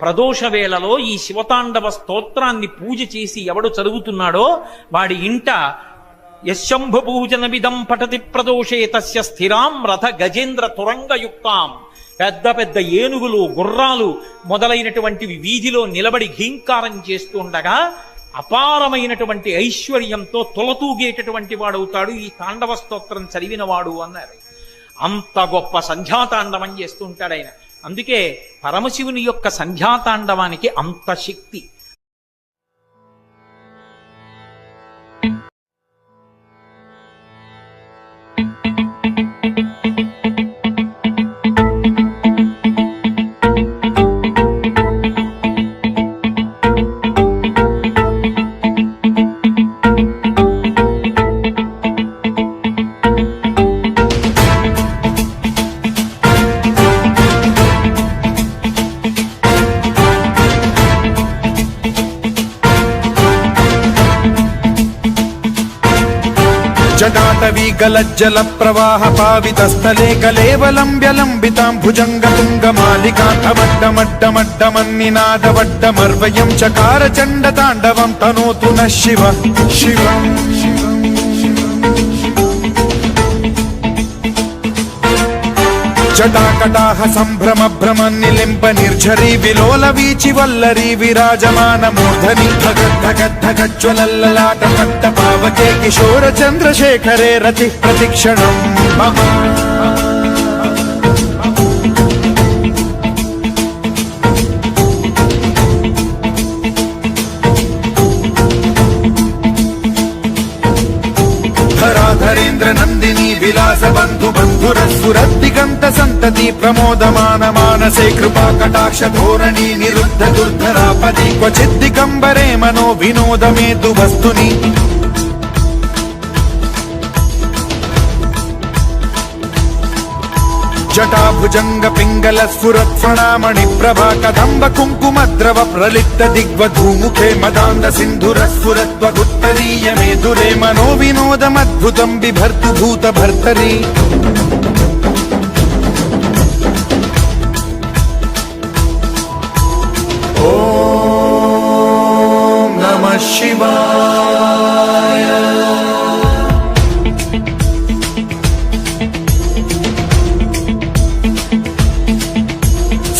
ప్రదోష వేళలో ఈ శివతాండవ స్తోత్రాన్ని పూజ చేసి ఎవడు చదువుతున్నాడో వాడి ఇంట యశంభు పూజనమిదం పఠతి ప్రదోషే తస్య స్థిరాం రథ గజేంద్ర తురంగయుక్తాం. పెద్ద పెద్ద ఏనుగులు గుర్రాలు మొదలైనటువంటివి వీధిలో నిలబడి ఘీంకారం చేస్తూ ఉండగా అపారమైనటువంటి ఐశ్వర్యంతో తొలతూగేటటువంటి వాడవుతాడు ఈ తాండవ స్తోత్రం చదివిన వాడు అన్నారు. అంత గొప్ప సంధ్యాతాండవం చేస్తూ ఉంటాడు ఆయన. అందుకే పరమశివుని యొక్క సంధ్యాతాండవానికి అంత శక్తి. జటాటవీ గలజ్జల ప్రవాహ పావితస్థలే కలేవలంబ్యలంబితాం భుజంగ తుంగమాలికాంతమడ్డమడ్డమడ్డమన్నినాదవడ్డమర్వయం చకార చండ తాండవం తనోతు న శివ శివం. జటాకటాహ సంభ్రమ భ్రమ నిలింప నిర్ఝరీ విలోల వీచి వల్లరీ విరాజమాన మూర్ధని ధగద్ధగద్ధగజ్వలల్లలాట పట్ట పావకే కిశోర చంద్రశేఖరే రతి ప్రతిక్షణం మమ. ధరేంద్ర నందిని విలాస బంధు బంధురస్ఫురద్దిగంత సంతతి ప్రమోదమాన మానసే కృపా కటాక్ష ధోరణి నిరుద్ధ దుర్ధరాపది క్వచిద్దికంబరే మనో వినోదమేతు వస్తుని. జటాభుజంగ పింగళ స్ఫురత్ఫణామణి ప్రభా కదంబ కుంకుమద్రవ ప్రలిప్త దిగ్వధూముఖే మదాంద సింధుర స్ఫురత్వగుత్తరీయ మేధురే మనో వినోదమద్భుతం బిభర్తు భూత భర్తరి. ఓం నమః శివాయ.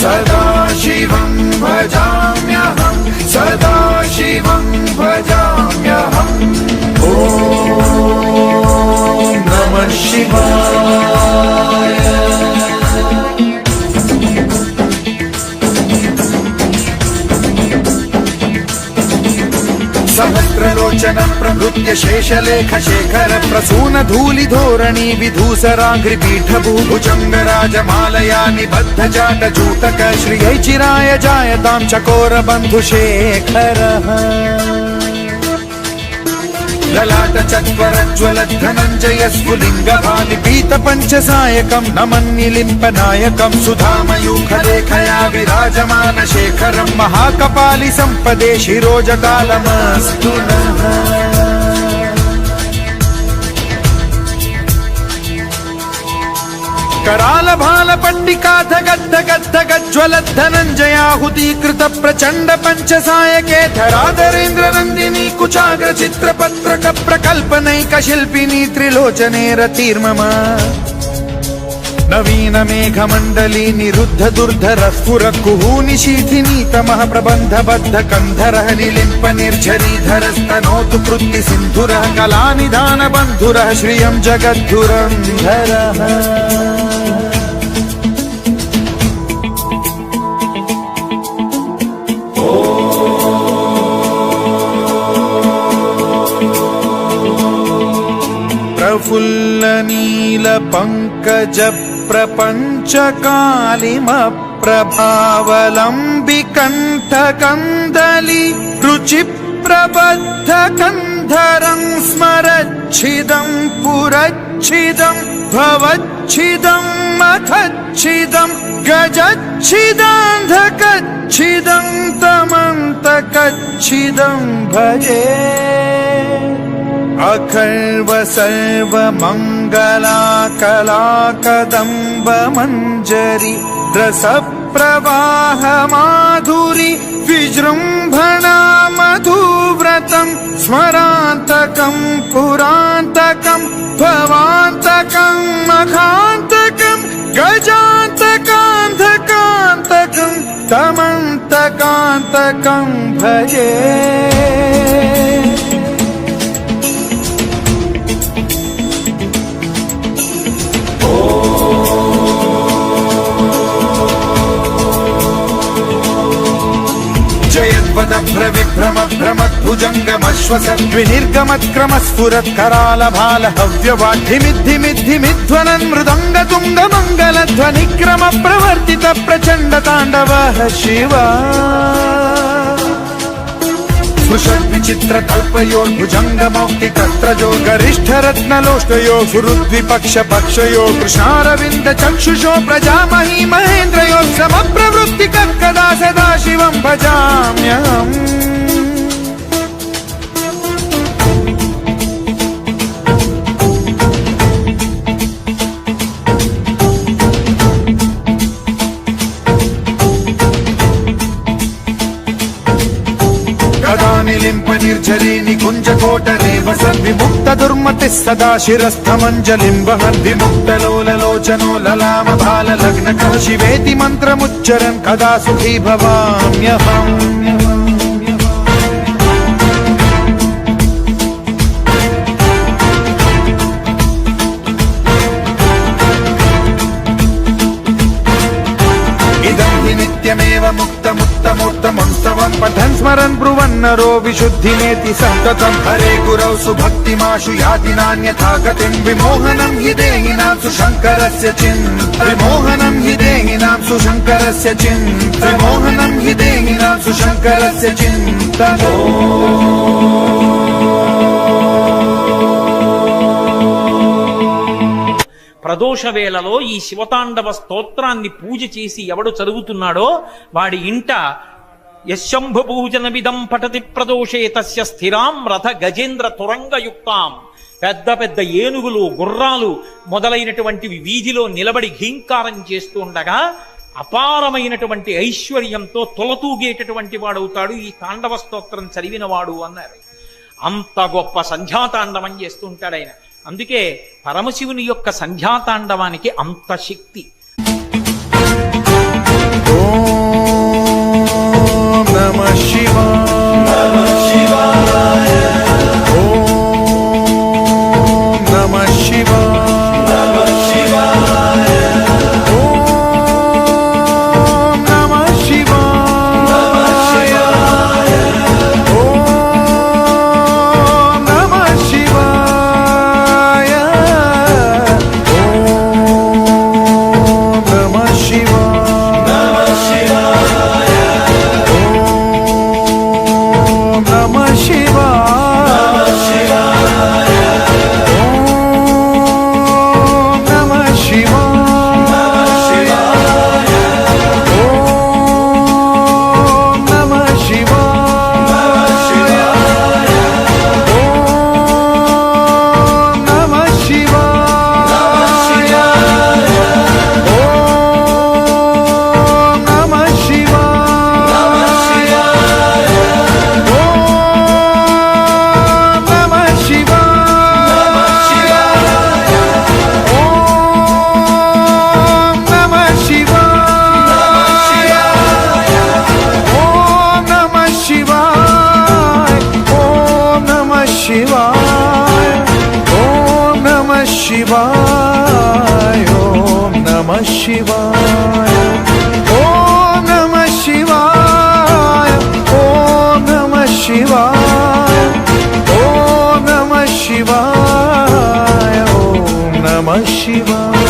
సదాశివం భజామ్యహం సదాశివం భజామ్యహం. ఓం నమః శివాయ. సహస్రలోచనం ప్రభృత్య శేషలేఖ శేఖర ప్రసూన ధూళి ధోరణి విధూసరాగ్రి పీఠభూభుజంగ రాజమాలయా నిబద్ధ జాట జూటక శ్రియై చిరాయ జాయతాం చకోర బంధు శేఖర. లలాట చత్వరజ్వల ధనంజయ స్ఫులింగ భాని పీత పంచసాయకం నమన్నిలింప నాయకం సుధామయూఖ లేఖయా విరాజమాన శేఖరం మహాకపాలి సంపదే శిరోజకాలమస్తు నః. कराल भाल पट्टिकाधगद्धगद्धगज्ज्वलद्धनञ्जयाहुतीकृत प्रचण्ड पञ्चसायके धराधरेन्द्र नन्दिनी कुचाग्र चित्रपत्रक प्रकल्पनैक शिल्पिनी त्रिलोचने रतिर्मम नवीन मेघमण्डली निरुद्ध दुर्धर स्फुर कुहूनि शीथिनी तमः प्रबन्ध बद्ध कन्धरः निलिम्प निर्झरीधर स्तनोतु कृत्ति सिन्धुरः कलानिधान बन्धुरः श्रियं जगद्धुरन्धरः प्रफुल्ल नील पंकज प्रपंच कालिम प्रभावलंबि कंठ कंदली रुचि प्रबद्ध कंधरं स्मरच्छिदं पुरच्छिदं भवच्छिदं मखच्छिदं गजच्छिदान्धकच्छिदं तमन्तकच्छिदं भजे अखर्व सर्व मंगला कला कदम्ब मंजरी रस प्रवाह माधुरी विजृम्भणा मधुव्रतं स्मरान्तकं पुरान्तकं भवान्तकं मखान्तकं गजान्तकान्धकान्तकं तमन्तकान्तकं भजे। विभ्रम भ्रमद्भुजङ्गमश्वसद्विनिर्गमत्क्रमस्फुरत् करालभाल हव्यवाद्धिमिद्धिमिद्धिमिध्वनन् मृदङ्ग तुङ्ग मङ्गलध्वनिक्रम प्रवर्तित प्रचण्ड ताण्डवः शिवा। विचित्र कल्पयोर्भुजङ्गमौक्ति तत्रजो गरिष्ठरत्नलोष्टयो गुरुद्विपक्ष पक्षयो कृष्णारविन्द चक्षुषो प्रजामहि महेन्द्रयो समप्रवृत्तिकः कदा सदा शिवं भजाम्यहम्। निलिम्प निर्झरी निकुञ्ज कोटरेव सद्विमुक्त दुर्मतिः सदा शिरस्थमञ्जलिं वहन् विमुक्तलोललोचनो ललाम भाल लग्नकः शिवेति मन्त्रमुच्चरन् कदा सुखी भवाम्यहम्। नित्यमेव मुक्तमुत्तमोत्तमं पठन् स्मरन् ब्रुवन्नरो विशुद्धिमेति सन्ततं हरे गुरौ सुभक्तिमाशु याति नान्यथा गतिं विमोहनं हि देहिनां सुशङ्करस्य विमोहनं हि देहिनां सुशङ्करस्य विमोहनं हि देहिनां सुशङ्करस्य चिन्तनो। ప్రదోష వేళలో ఈ శివతాండవ స్తోత్రాన్ని పూజ చేసి ఎవడు చదువుతున్నాడో వాడి ఇంట యశంభ పూజనమిదం పఠతి ప్రదోషే తస్య స్థిరాం రథ గజేంద్ర తురంగయుక్తాం. పెద్ద పెద్ద ఏనుగులు గుర్రాలు మొదలైనటువంటివి వీధిలో నిలబడి ఘీంకారం చేస్తూ ఉండగా అపారమైనటువంటి ఐశ్వర్యంతో తొలతూగేటటువంటి వాడవుతాడు ఈ తాండవ స్తోత్రం చదివినవాడు అన్నారు. అంత గొప్ప సంధ్యాతాండవం చేస్తూ ఉంటాడు ఆయన. అందుకే పరమశివుని యొక్క సంధ్యాతాండవానికి అంత శక్తి. ఓం నమః శివాయ ఓం నమః శివాయ ఓం నమః శివాయ ఓం నమః శివాయ शिवाय ओम नमः शिवाय ओम नमः शिवाय ओम नमः शिवाय ओम नमः शिवाय ओम नमः शिवाय।